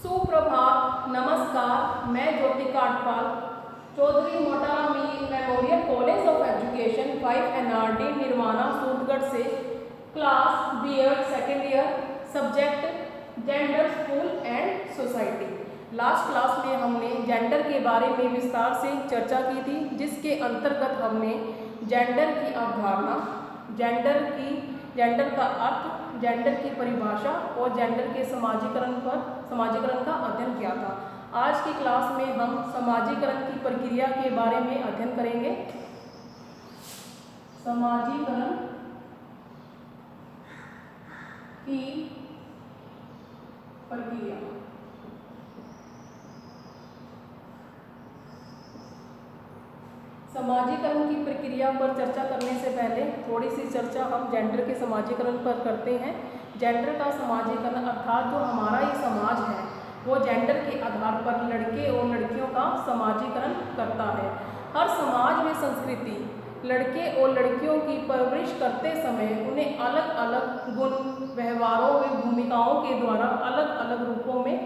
सुप्रभात, नमस्कार। मैं Jyoti Katpal, Chaudhary Motala memorial college of education 5 NRD निर्माणा सूरतगढ़ से class B.Ed second year subject gender school and society. Last class में हमने जेंडर के बारे में विस्तार से चर्चा की थी, जिसके अंतर्गत हमने जेंडर की अवधारणा, जेंडर का अर्थ, जेंडर की परिभाषा और जेंडर के समाजीकरण का अध्ययन किया था। आज की क्लास में हम समाजीकरण की प्रक्रिया के बारे में अध्ययन करेंगे। समाजीकरण की प्रक्रिया। समाजीकरण की प्रक्रिया पर चर्चा करने से पहले थोड़ी सी चर्चा हम जेंडर के समाजीकरण पर करते हैं। जेंडर का समाजीकरण अर्थात जो हमारा ये समाज है वो जेंडर के आधार पर लड़के और लड़कियों का समाजीकरण करता है। हर समाज में संस्कृति लड़के और लड़कियों की परवरिश करते समय उन्हें अलग अलग गुण, व्यवहारों व भूमिकाओं के द्वारा अलग अलग रूपों में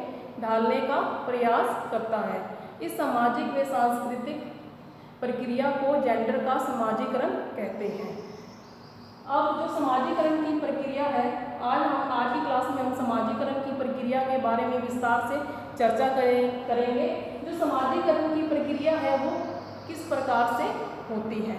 ढालने का प्रयास करता है। इस सामाजिक व सांस्कृतिक प्रक्रिया को जेंडर का समाजीकरण कहते हैं। अब जो समाजीकरण की प्रक्रिया है, आज की क्लास में हम समाजीकरण की प्रक्रिया के बारे में विस्तार से चर्चा करेंगे। जो समाजीकरण की प्रक्रिया है वो किस प्रकार से होती है।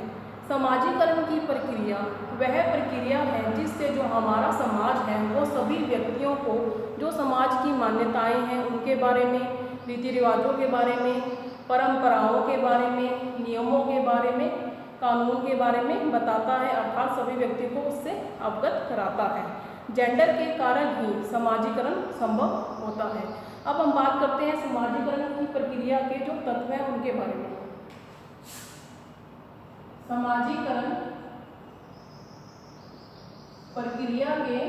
समाजीकरण की प्रक्रिया वह प्रक्रिया है जिससे जो हमारा समाज है वो सभी व्यक्तियों को जो समाज की मान्यताएं हैं उनके बारे में, रीति रिवाजों के बारे में, परंपराओं के बारे में, नियमों के बारे में, कानून के बारे में बताता है, अर्थात सभी व्यक्ति को उससे अवगत कराता है। जेंडर के कारण ही समाजीकरण संभव होता है। अब हम बात करते हैं समाजीकरण की प्रक्रिया के जो तत्व हैं उनके बारे में। समाजीकरण प्रक्रिया के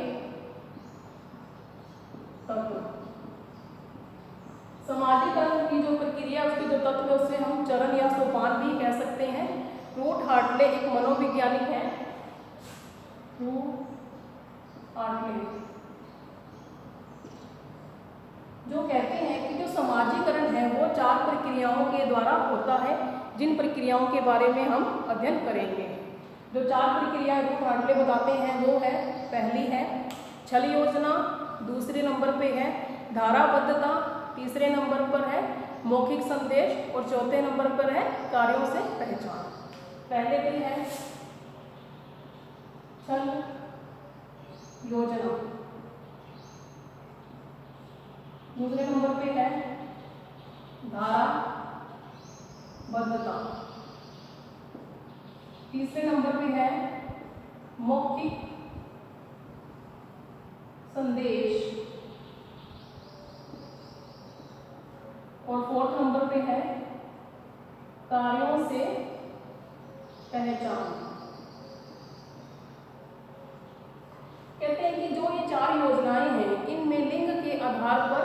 तत्व। समाजीकरण की जो प्रक्रिया, उसके जो तत्व है उससे हम चरण या सोपान भी कह सकते हैं। रूट हार्टले एक मनोवैज्ञानिक है। रूट हार्टले जो कहते हैं कि जो समाजीकरण है वो 4 प्रक्रियाओं के द्वारा होता है, जिन प्रक्रियाओं के बारे में हम अध्ययन करेंगे। जो 4 प्रक्रियाएं रूट हार्टले बताते हैं वो है, पहली है छल योजना, दूसरे नंबर पे है धाराबद्धता, तीसरे नंबर पर है मौखिक संदेश और चौथे नंबर पर है कार्यों से पहचान। पहले भी है छल योजना, दूसरे नंबर पे है धाराबद्धता, तीसरे नंबर पे है मौखिक संदेश और 4th नंबर पे है कार्यों से पहचान। कहते हैं कि जो ये 4 योजनाएं हैं इनमें लिंग के आधार पर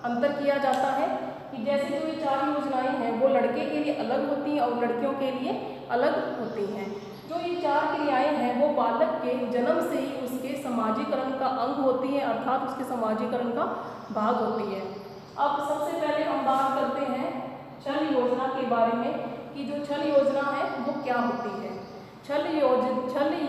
अंतर किया जाता है, कि जैसे जो ये 4 योजनाएं हैं वो लड़के के लिए अलग होती हैं और लड़कियों के लिए अलग होती हैं। जो ये 4 क्रियाएं हैं वो बालक के जन्म से ही उसके समाजीकरण का अंग होती है, अर्थात उसके समाजीकरण का भाग होती है। अब सबसे पहले हम बात करते हैं छल योजना के बारे में, कि जो छल योजना है वो क्या होती है। छल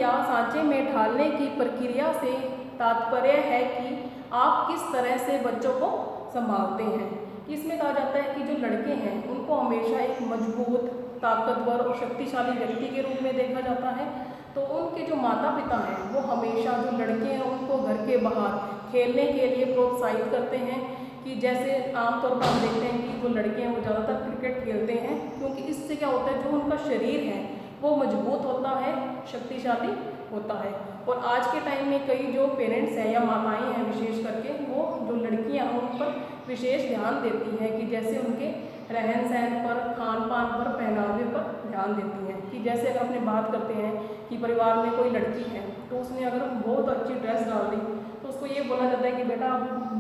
या सांचे में ढालने की प्रक्रिया से तात्पर्य है कि आप किस तरह से बच्चों को संभालते हैं। इसमें कहा जाता है कि जो लड़के हैं उनको हमेशा एक मजबूत, ताकतवर और शक्तिशाली व्यक्ति के रूप में देखा जाता है, तो उनके जो माता पिता हैं वो हमेशा जो लड़के हैं उनको घर के बाहर खेलने के लिए प्रोत्साहित करते हैं। कि जैसे आमतौर पर हम देखते हैं कि जो लड़के हैं वो ज़्यादातर क्रिकेट खेलते हैं, क्योंकि इससे क्या होता है जो उनका शरीर है वो मजबूत होता है, शक्तिशाली होता है। और आज के टाइम में कई जो पेरेंट्स हैं या माताएं हैं विशेष करके, वो जो लड़कियां हैं उन पर विशेष ध्यान देती हैं, कि जैसे उनके रहन सहन पर, खान पान पर, पहनावे पर ध्यान देती हैं। कि जैसे अगर अपने बात करते हैं कि परिवार में कोई लड़की है तो उसने अगर बहुत अच्छी ड्रेस डाल दी तो उसको ये बोला जाता है कि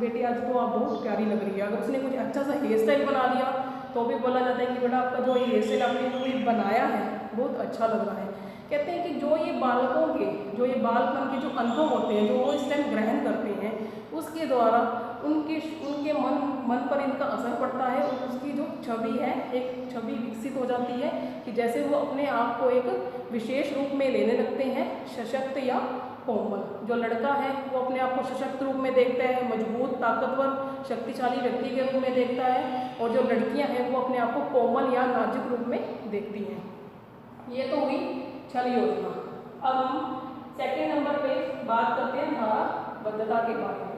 बेटी आज तो आप बहुत प्यारी लग रही है। अगर उसने कुछ अच्छा सा हेयर स्टाइल बना लिया तो भी बोला जाता है कि बेटा आपका जो हेयर स्टाइल आपने बनाया है बहुत अच्छा लग रहा है। कहते हैं कि जो ये बालकों के जो ये बालपन के जो अनुभव होते हैं, जो वो इस टाइम ग्रहण करते हैं, उसके द्वारा उनके मन पर इनका असर पड़ता है और उसकी जो छवि है, एक छवि विकसित हो जाती है कि जैसे वो अपने आप को एक विशेष रूप में लेने लगते हैं, सशक्त या कोमल। जो लड़का है वो अपने आप को सशक्त रूप में देखता है, मजबूत, ताकतवर, शक्तिशाली व्यक्ति के रूप में देखता है, और जो लड़कियां हैं वो अपने आप को कोमल या नाजुक रूप में देखती हैं। ये तो हुई छल योजना। अब हम सेकंड नंबर पे बात करते हैं धाराबद्धता के बारे में।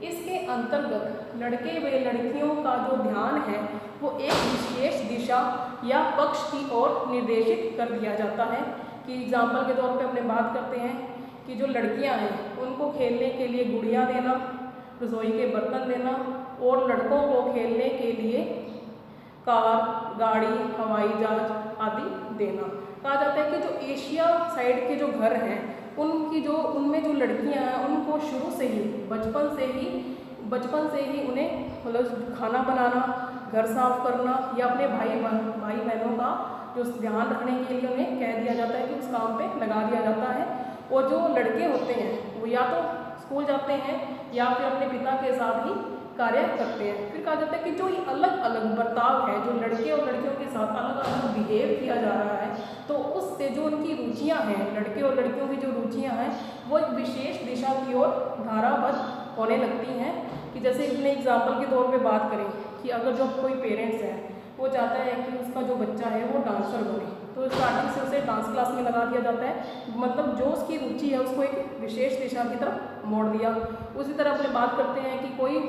इसके अंतर्गत लड़के व लड़कियों का जो ध्यान है वो एक विशेष दिशा या पक्ष की ओर निर्देशित कर दिया जाता है। कि एग्जाम्पल के तौर पे अपने बात करते हैं कि जो लड़कियां हैं उनको खेलने के लिए गुड़िया देना, रसोई के बर्तन देना, और लड़कों को खेलने के लिए कार, गाड़ी, हवाई जहाज आदि देना। कहा जाता है कि जो एशिया साइड के जो घर हैं उनमें जो लड़कियां हैं उनको शुरू से ही बचपन से ही उन्हें मतलब खाना बनाना, घर साफ करना या अपने भाई बहनों का जो ध्यान रखने के लिए उन्हें कह दिया जाता है कि उस काम पे लगा दिया जाता है। और जो लड़के होते हैं वो या तो स्कूल जाते हैं या फिर अपने पिता के साथ ही कार्य करते हैं। फिर कहा जाता है कि जो ये अलग अलग बर्ताव है, जो लड़के और लड़कियों के साथ अलग अलग बिहेव किया जा रहा है, तो उससे जो उनकी रुचियां हैं, लड़के और लड़कियों की जो रुचियां हैं वो एक विशेष दिशा की ओर धाराबद्ध होने लगती हैं। कि जैसे अपने एग्जाम्पल के तौर पे बात करें कि अगर जो कोई पेरेंट्स है वो चाहता है कि उसका जो बच्चा है वो डांसर बने, तो स्टार्टिंग से उसे डांस क्लास में लगा दिया जाता है, मतलब जो उसकी रुचि है उसको एक विशेष दिशा की तरफ मोड़ दिया। उसी तरह अपने बात करते हैं कि कोई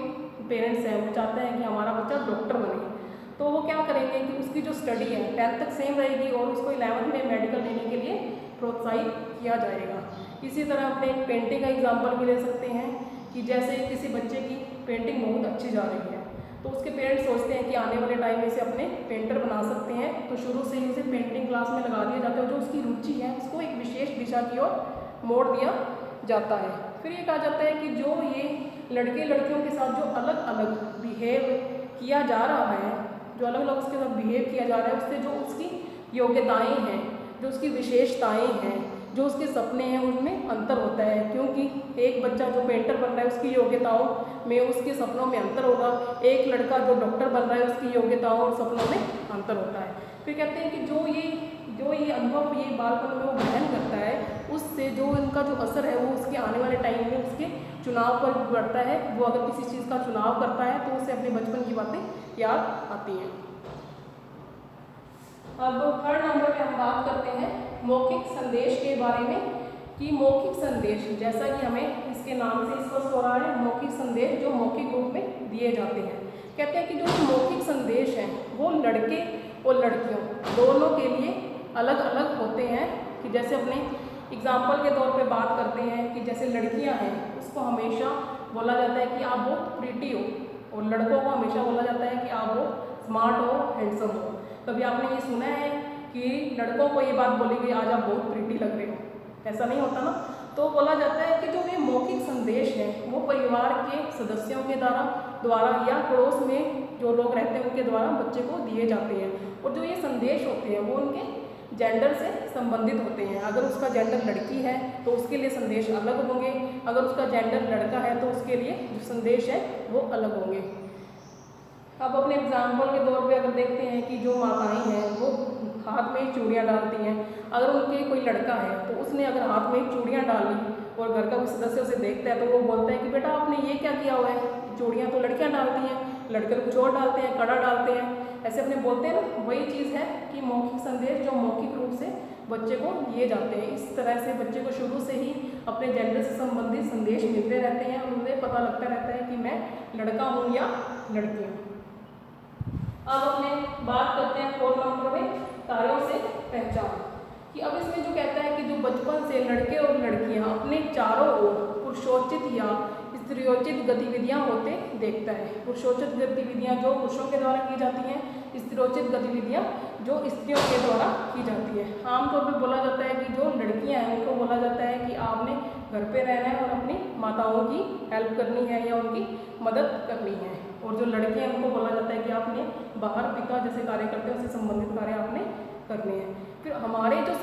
पेरेंट्स हैं वो चाहते हैं कि हमारा बच्चा डॉक्टर बने, तो वो क्या करेंगे कि उसकी जो स्टडी है 10th तक सेम रहेगी और उसको 11th में मेडिकल लेने के लिए प्रोत्साहित किया जाएगा। इसी तरह अपने एक पेंटिंग का एग्जाम्पल भी ले सकते हैं कि जैसे किसी बच्चे की पेंटिंग बहुत अच्छी जा रही है तो उसके पेरेंट्स सोचते हैं कि आने वाले टाइम में इसे अपने पेंटर बना सकते हैं, तो शुरू से ही उसे पेंटिंग क्लास में लगा दिया जाता है। जो उसकी रुचि है उसको एक विशेष दिशा की ओर मोड़ दिया जाता है। फिर ये कहा जाता है कि जो ये लड़के लड़कियों के साथ जो अलग अलग बिहेव किया जा रहा है, जो अलग अलग उसके साथ बिहेव किया जा रहा है, उससे जो उसकी योग्यताएँ हैं, जो उसकी विशेषताएँ हैं, जो उसके सपने हैं, उनमें अंतर होता है। क्योंकि एक बच्चा जो पेंटर बन रहा है उसकी योग्यताओं में, उसके सपनों में अंतर होगा, एक लड़का जो डॉक्टर बन रहा है उसकी योग्यताओं और सपनों में अंतर होता है। फिर कहते हैं कि जो ये अनुभव ये बालपन में वो ग्रहण करता है, उससे जो इनका जो असर है वो उसके आने वाले टाइम में उसके चुनाव पर बढ़ता है। वो अगर किसी चीज़ का चुनाव करता है तो उसे अपने बचपन की बातें याद आती हैं। अब थर्ड नंबर पे हम बात करते हैं मौखिक संदेश के बारे में कि मौखिक संदेश, जैसा कि हमें इसके नाम से स्पष्ट हो रहा है, मौखिक संदेश जो मौखिक रूप में दिए जाते हैं। कहते हैं कि जो मौखिक संदेश हैं वो लड़के और लड़कियों दोनों के लिए अलग अलग होते हैं। कि जैसे अपने एग्जाम्पल के तौर पे बात करते हैं कि जैसे लड़कियां हैं उसको हमेशा बोला जाता है कि आप बहुत प्रीटी हो, और लड़कों को हमेशा बोला जाता है कि आप बहुत स्मार्ट हो, हैंडसम हो। कभी आपने ये सुना है कि लड़कों को ये बात बोली गई आज आप बहुत प्रीटी लग रहे हो? ऐसा नहीं होता ना। तो बोला जाता है कि जो ये मौखिक संदेश है वो परिवार के सदस्यों के द्वारा या पड़ोस में जो लोग रहते हैं उनके द्वारा बच्चे को दिए जाते हैं। और जो ये संदेश होते हैं वो उनके जेंडर से संबंधित होते हैं। अगर उसका जेंडर लड़की है तो उसके लिए संदेश अलग होंगे, अगर उसका जेंडर लड़का है तो उसके लिए जो संदेश है वो अलग होंगे। अब अपने एग्जाम्पल के तौर पे अगर देखते हैं कि जो माताएं हैं वो हाथ में चूड़ियाँ डालती हैं। अगर उनके कोई लड़का है तो उसने अगर हाथ में चूड़ियाँ डाली और घर का कोई सदस्य उसे देखता है तो वो बोलता है कि बेटा आपने ये क्या किया हुआ है, चूड़ियाँ तो लड़कियाँ डालती हैं, लड़के तो कुछ और डालते हैं, कड़ा डालते हैं, ऐसे अपने बोलते हैं ना। वही चीज़ है कि मौखिक संदेश जो मौखिक रूप से बच्चे को दिए जाते हैं। इस तरह से बच्चे को शुरू से ही अपने जेंडर से संबंधित संदेश मिलते रहते हैं और उन्हें पता लगता रहता है कि मैं लड़का हूँ या लड़की हूँ। अब अपने बात करते हैं 4 नंबर में कार्यों से पहचान। कि अब इसमें जो कहता है कि जो बचपन से लड़के और लड़कियां अपने चारों ओर पुरुषोचित या स्त्रियोचित गतिविधियां होते देखता है। पुरुषोचित गतिविधियां जो पुरुषों के द्वारा की जाती हैं, स्त्रियोचित गतिविधियां जो स्त्रियों के द्वारा की जाती है। आमतौर पर बोला जाता है कि जो लड़कियां हैं उनको बोला जाता है कि आपने घर पे रहना है और अपनी माताओं की हेल्प करनी है या उनकी मदद करनी है, और जो लड़के हैं उनको बोला जाता है कि आपने बाहर पिता जैसे कार्य करते हैं उससे संबंधित कार्य आपने करने हैं। फिर हमारे जो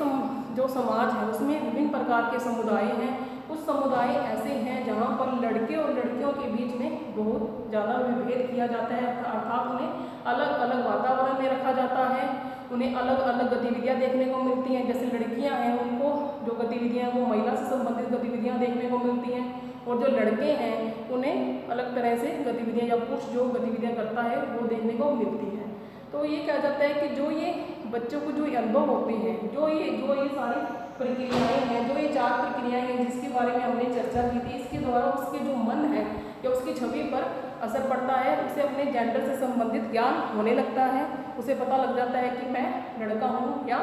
जो समाज है उसमें विभिन्न प्रकार के समुदाय हैं। कुछ समुदाय ऐसे हैं जहाँ पर लड़के और लड़कियों के बीच में बहुत ज़्यादा विभेद किया जाता है, अर्थात उन्हें अलग अलग वातावरण में रखा जाता है, उन्हें अलग अलग गतिविधियाँ देखने को मिलती हैं। जैसे लड़कियाँ हैं उनको जो गतिविधियाँ वो महिला से संबंधित गतिविधियाँ देखने को मिलती हैं, और जो लड़के हैं उन्हें अलग तरह से गतिविधियाँ या पुरुष जो गतिविधियाँ करता है वो देखने को मिलती है। तो ये कहा जाता है कि जो ये बच्चों को जो अनुभव होते हैं, जो ये सारी प्रक्रियाएं हैं, जो ये 4 प्रक्रियाएं हैं जिसके बारे में हमने चर्चा की थी, इसके द्वारा उसके जो मन है या उसकी छवि पर असर पड़ता है, उसे अपने जेंडर से संबंधित ज्ञान होने लगता है, उसे पता लग जाता है कि मैं लड़का हूँ या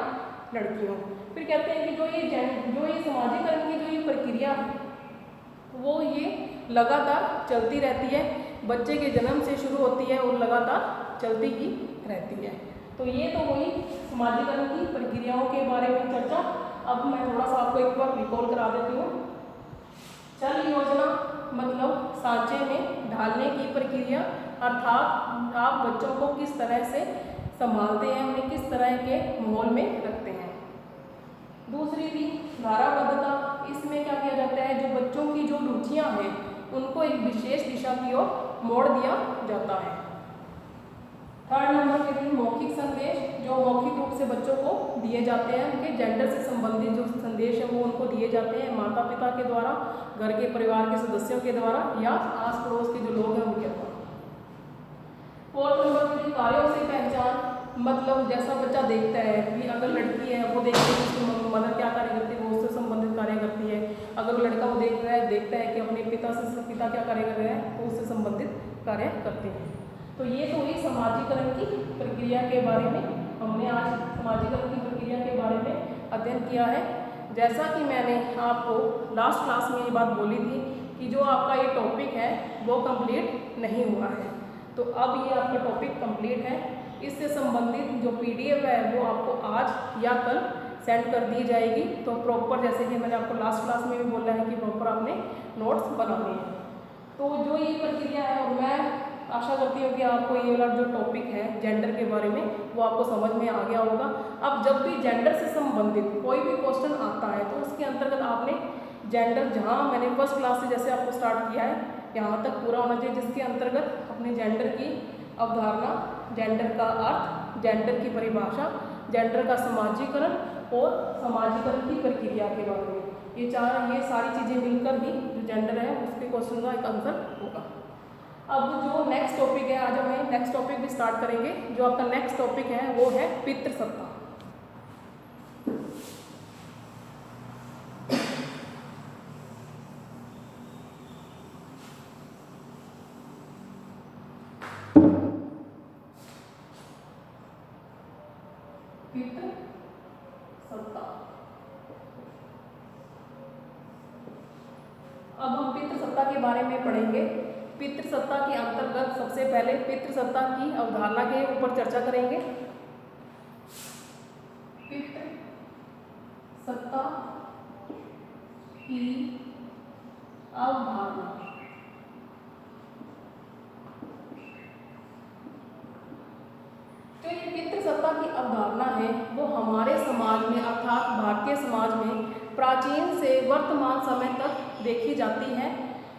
लड़की हूँ। फिर कहते हैं कि जो ये समाजीकरण की जो ये प्रक्रिया है वो ये लगातार चलती रहती है, बच्चे के जन्म से शुरू होती है और लगातार चलती ही रहती है। तो ये तो हुई समाजीकरण की प्रक्रियाओं के बारे में चर्चा। अब मैं थोड़ा सा आपको एक बार रिकॉल करा देती हूँ। चल योजना मतलब सांचे में ढालने की प्रक्रिया, अर्थात आप बच्चों को किस तरह से संभालते हैं, उन्हें किस तरह के माहौल में रखते हैं। दूसरी थी धाराबद्धता, इसमें क्या किया जाता है, जो बच्चों की जो रुचियाँ हैं उनको एक विशेष दिशा की ओर मोड़ दिया जाता है। थर्ड नंबर पे थी मौखिक संदेश, जो मौखिक रूप से बच्चों को दिए जाते हैं, उनके जेंडर से संबंधित जो संदेश है वो उनको दिए जाते हैं माता पिता के द्वारा, घर के परिवार के सदस्यों के द्वारा या आस पड़ोस के जो लोग हैं उनके द्वारा। फोर्थ नंबर पे थी कार्यों से पहचान, मतलब जैसा बच्चा देखता है कि अगर लड़की है वो देखती है उसकी मदर क्या कार्य करती है वो उससे संबंधित कार्य करती है, अगर वो लड़का वो देखता है कि अपने पिता क्या कार्य कर रहे हैं तो उससे संबंधित कार्य करते हैं। तो ये तो हुई समाजीकरण की प्रक्रिया के बारे में, हमने आज समाजीकरण की प्रक्रिया के बारे में अध्ययन किया है। जैसा कि मैंने आपको लास्ट क्लास में ये बात बोली थी कि जो आपका ये टॉपिक है वो कंप्लीट नहीं हुआ है, तो अब ये आपका टॉपिक कंप्लीट है। इससे संबंधित जो PDF है वो आपको आज या कल सेंड कर दी जाएगी। तो प्रॉपर, जैसे कि मैंने आपको लास्ट क्लास में भी बोला है कि प्रॉपर आपने नोट्स बनाने हैं। तो जो ये प्रक्रिया है, और मैं आशा करती हूँ कि आपको ये वाला जो टॉपिक है जेंडर के बारे में वो आपको समझ में आ गया होगा। अब जब भी जेंडर से संबंधित कोई भी क्वेश्चन आता है तो उसके अंतर्गत आपने जेंडर, जहाँ मैंने फर्स्ट क्लास से जैसे आपको स्टार्ट किया है यहाँ तक पूरा होना चाहिए, जिसके अंतर्गत अपने जेंडर की अवधारणा, जेंडर का अर्थ, जेंडर की परिभाषा, जेंडर का समाजीकरण और समाजीकरण की प्रक्रिया के बारे में, ये सारी चीज़ें मिलकर ही जो जेंडर है उसके क्वेश्चन का एक आंसर होगा। अब जो नेक्स्ट टॉपिक है, आज हम नेक्स्ट टॉपिक भी स्टार्ट करेंगे। जो आपका नेक्स्ट टॉपिक है वो है पितृसत्ता। पितृसत्ता, अब हम पितृसत्ता के बारे में पढ़ेंगे। पितृसत्ता के अंतर्गत सबसे पहले पितृसत्ता की अवधारणा के ऊपर चर्चा करेंगे। पितृसत्ता की अवधारणा, जो ये पितृसत्ता की अवधारणा है वो हमारे समाज में, अर्थात भारतीय समाज में प्राचीन से वर्तमान समय तक देखी जाती है।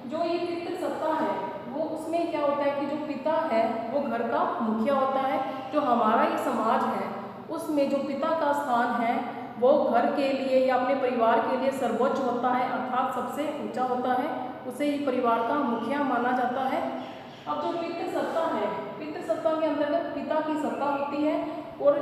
जो ये पितृसत्ता है वो उसमें क्या होता है कि जो पिता है वो घर का मुखिया होता है। जो हमारा ये समाज है उसमें जो पिता का स्थान है वो घर के लिए या अपने परिवार के लिए सर्वोच्च होता है, अर्थात सबसे ऊंचा होता है, उसे ही परिवार का मुखिया माना जाता है। अब जो पितृसत्ता है, पितृसत्ता के अंतर्गत पिता की सत्ता होती है, और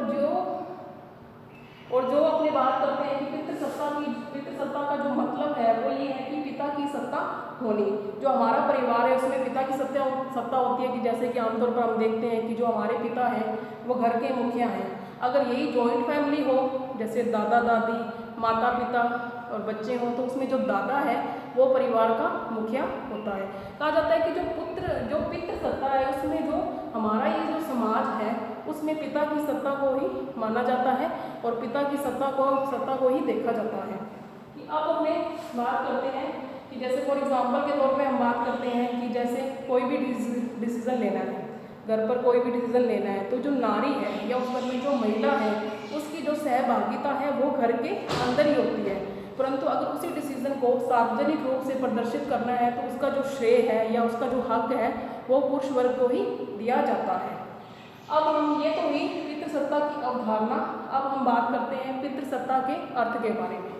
जो अपने बात करते हैं कि पितृसत्ता का जो मतलब है वो ये है कि पिता की सत्ता होनी। जो हमारा परिवार है उसमें पिता की सत्ता होती है कि जैसे कि आमतौर पर हम देखते हैं कि जो हमारे पिता हैं वो घर के मुखिया हैं। अगर यही जॉइंट फैमिली हो, जैसे दादा दादी, माता पिता और बच्चे हों, तो उसमें जो दादा है वो परिवार का मुखिया होता है। कहा जाता है कि जो पितृसत्ता है उसमें जो हमारा ये जो समाज है उसमें पिता की सत्ता को ही माना जाता है और पिता की सत्ता को ही देखा जाता है। कि अब हमें बात करते हैं कि जैसे फॉर एग्जांपल के तौर पे हम बात करते हैं कि जैसे कोई भी डिसीजन लेना है, घर पर कोई भी डिसीजन लेना है, तो जो नारी है या उस घर में जो महिला है उसकी जो सहभागिता है वो घर के अंदर ही होती है, परंतु अगर उसी डिसीजन को सार्वजनिक रूप से प्रदर्शित करना है तो उसका जो श्रेय है या उसका जो हक है वो पुरुष वर्ग को ही दिया जाता है। अब हम ये तो हुई पितृसत्ता की अवधारणा, अब हम बात करते हैं पितृसत्ता के अर्थ के बारे में।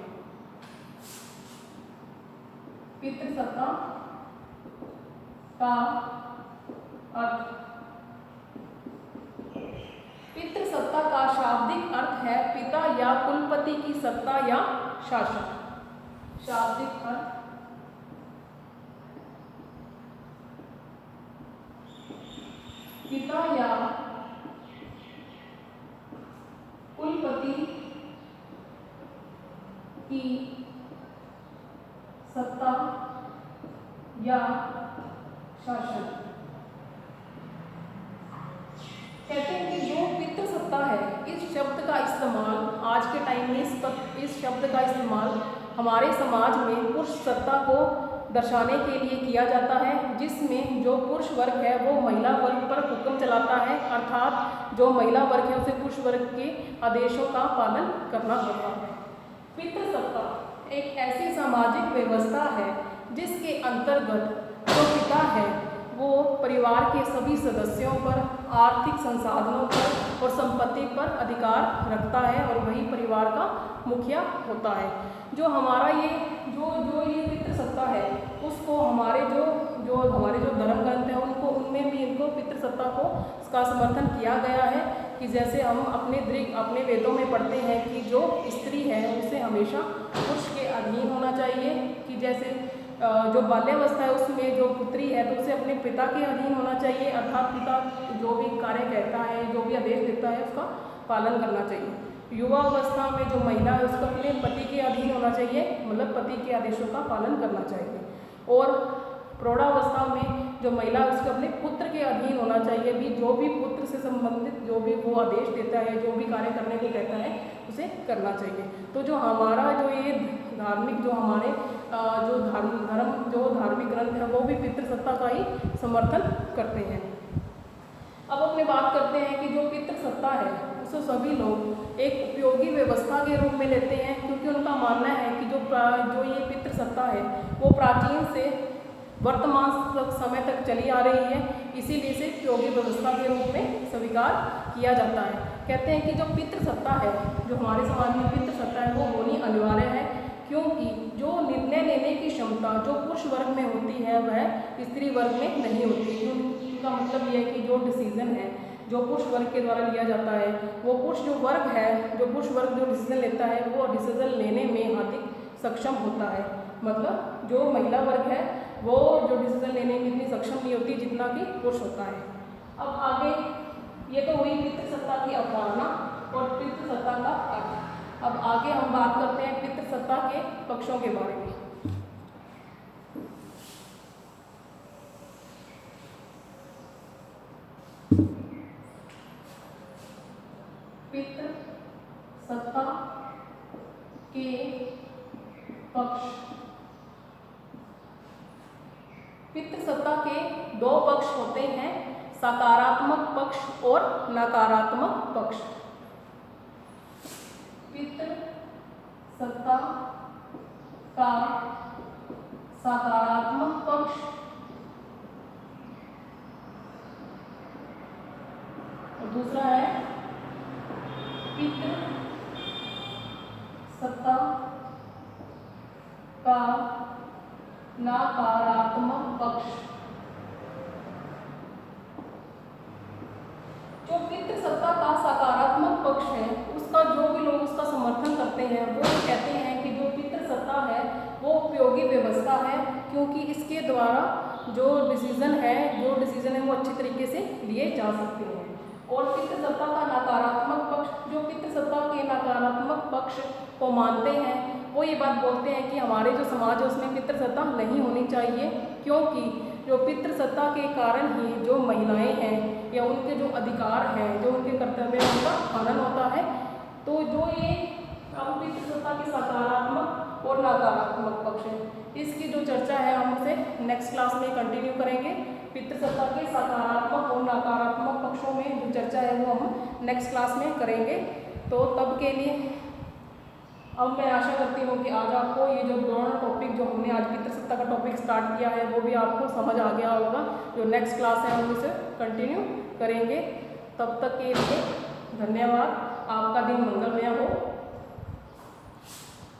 पितृसत्ता का अर्थ, पितृसत्ता का शाब्दिक अर्थ है पिता या कुलपति की सत्ता या शासन। शाब्दिक अर्थ पिता या कुलपति की सत्ता या शासन। कहते हैं कि जो पितृसत्ता है, इस शब्द का इस्तेमाल आज के टाइम में इस शब्द का इस्तेमाल हमारे समाज में पुरुष सत्ता को दर्शाने के लिए किया जाता है, जिसमें जो पुरुष वर्ग है वो महिला वर्ग पर हुक्म चलाता है, अर्थात जो महिला वर्ग है उसे पुरुष वर्ग के आदेशों का पालन करना होता है। पितृसत्ता एक ऐसी सामाजिक व्यवस्था है जिसके अंतर्गत जो पिता है वो परिवार के सभी सदस्यों पर, आर्थिक संसाधनों पर और संपत्ति पर अधिकार रखता है और वही परिवार का मुखिया होता है। जो हमारा ये पितृसत्ता है उसको हमारे जो धर्म ग्रंथ हैं उनमें भी इनको पितृसत्ता को इसका समर्थन किया गया है कि जैसे हम अपने वेदों में पढ़ते हैं कि जो स्त्री है उसे हमेशा पुरुष के अधीन होना चाहिए, कि जैसे जो बाल्यावस्था है उसमें जो पुत्री है तो उसे अपने पिता के अधीन होना चाहिए, अर्थात पिता जो भी कार्य कहता है, जो भी आदेश देता है उसका पालन करना चाहिए। युवा अवस्था में जो महिला है उसको अपने पति के अधीन होना चाहिए, मतलब पति के आदेशों का पालन करना चाहिए। और प्रौढ़ावस्था में जो महिला है उसको अपने पुत्र के अधीन होना चाहिए, भी जो भी पुत्र से संबंधित जो भी वो आदेश देता है, जो भी कार्य करने को कहता है उसे करना चाहिए। तो जो हमारा जो ये धार्मिक जो हमारे जो धार्मिक ग्रंथ है वो भी पितृसत्ता का ही समर्थन करते हैं। अब अपने बात करते हैं कि जो पितृसत्ता है उसे सभी लोग एक उपयोगी व्यवस्था के रूप में लेते हैं, क्योंकि उनका मानना है कि जो ये पितृसत्ता है वो प्राचीन से वर्तमान समय तक चली आ रही है, इसीलिए इसे उपयोगी व्यवस्था के रूप में स्वीकार किया जाता है। कहते हैं कि जो पितृसत्ता है, जो हमारे समाज में पितृसत्ता है वो होनी अनिवार्य है, क्योंकि जो निर्णय लेने की क्षमता जो पुरुष वर्ग में होती है वह स्त्री वर्ग में नहीं होती। उनका मतलब यह है कि जो डिसीजन है जो पुरुष वर्ग के द्वारा लिया जाता है वो पुरुष वर्ग जो डिसीजन लेता है वो डिसीजन लेने में अधिक सक्षम होता है, मतलब जो महिला वर्ग है वो जो डिसीजन लेने में इतनी सक्षम नहीं होती जितना कि पुरुष होता है। अब आगे ये तो हुई पितृसत्ता की अवधारणा और पितृसत्ता का अर्थ। अब आगे हम बात करते हैं पितृसत्ता के पक्षों के बारे में। पितृसत्ता के पक्ष। पितृसत्ता के दो पक्ष होते हैं, सकारात्मक पक्ष और नकारात्मक पक्ष। पितृसत्ता का सकारात्मक पक्ष और दूसरा है पितृसत्ता का नकारात्मक पक्ष। जो पितृसत्ता का सकारात्मक पक्ष है उसका जो भी लोग उसका समर्थन करते हैं वो कहते हैं कि जो पितृसत्ता है वो उपयोगी व्यवस्था है, क्योंकि इसके द्वारा जो डिसीजन है वो अच्छी तरीके से लिए जा सकते हैं। और पितृसत्ता का नकारात्मक पक्ष, जो पितृसत्ता के नकारात्मक पक्ष को मानते हैं वो ये बात बोलते हैं कि हमारे जो समाज है उसमें पितृसत्ता नहीं होनी चाहिए, क्योंकि जो पितृसत्ता के कारण ही जो महिलाएं हैं या उनके जो अधिकार हैं, जो उनके कर्तव्य हैं उनका हनन होता है। तो जो ये अब पितृसत्ता के सकारात्मक और नकारात्मक पक्ष है, इसकी जो चर्चा है हम उसे नेक्स्ट क्लास में कंटिन्यू करेंगे। पितृसत्ता के सकारात्मक और नकारात्मक पक्षों में जो चर्चा है वो हम नेक्स्ट क्लास में करेंगे। तो तब के लिए अब मैं आशा करती हूँ कि आज आपको ये जो पुराना टॉपिक जो हमने आज पितृसत्ता का टॉपिक स्टार्ट किया है वो भी आपको समझ आ गया होगा। जो नेक्स्ट क्लास है हम इसे कंटिन्यू करेंगे। तब तक के लिए धन्यवाद। आपका दिन मंगलमय हो।